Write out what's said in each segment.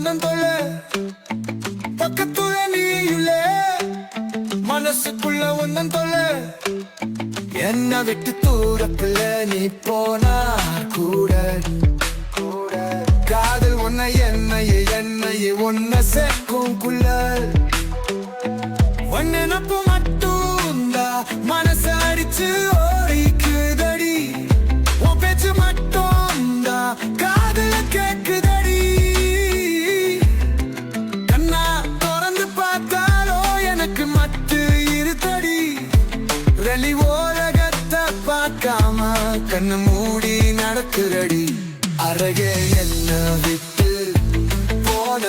ஒன்னன் தொல்ல பக்கத்துல நீயுள்ள மனசுக்குள்ள ஒன்னன் தொல்ல என்ன விட்டு தூரத்துல நீ போனா கூட காதல் உன்னை என்னையே ஒன்ன சேர்க்கும் குள்ள ஒன்னப்பு மட்டும்தா மனச அடிச்சு ஓடிக்குதடி உன் பேச்சு மட்டும்தா காதல கேக்குதடி கண்ணா திறந்து பார்த்தாலோ எனக்கு மட்டு இருத்தடி வெளி ஓரகத்தை பார்க்காம கண்ணு மூடி நடக்குறடி அருகே என்ன விட்டு போன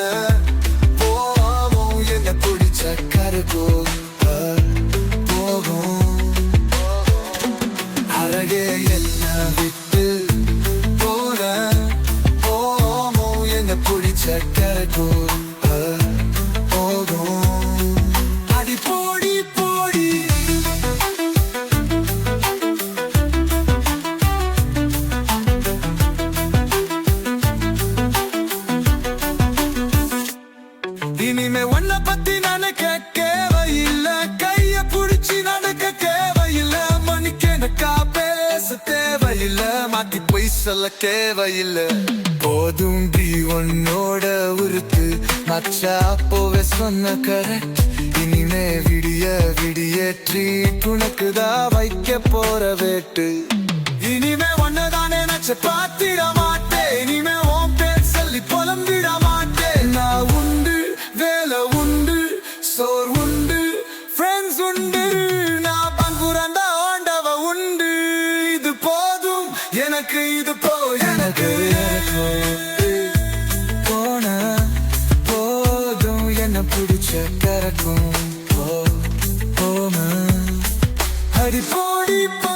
போவோம் என்ன பிடிச்ச கருகோ போகும் அருகே என்ன விட்டு போன போவோம் என்ன பிடிச்ச கருகோ போகும் அடி போடி போடி இனிமே ஒன்ன பத்தி நினைக்க தேவையில்ல கைய புடிச்சு நடக்க தேவையில்ல மணிக்கு எனக்கா பேச தேவையில்ல மாத்தி பொய் சொல்ல தேவையில்ல போதும் டி உன்னோட உறுத்து மச்சா அப்போவே சொன்ன கரெக்ட் இனிமே விடிய ட்ரீட் உனக்குதான் வைக்க போற வேட்டு இனிமே ஒன்னதான் நினைச்சு பார்த்திட மாட்டேன் இனிமே உன் பேர் சொல்லி புலம்பிட மாட்டேன் நான் உண்டு வேலை உண்டு சோர் உண்டு ஃப்ரெண்ட்ஸ் உண்டு நான் பண்புறந்த ஆண்டவ உண்டு இது போதும் எனக்கு இது எனக்கு போன போதும் என்ன பிடிச்ச கறக்கும் போம அடி போடி போ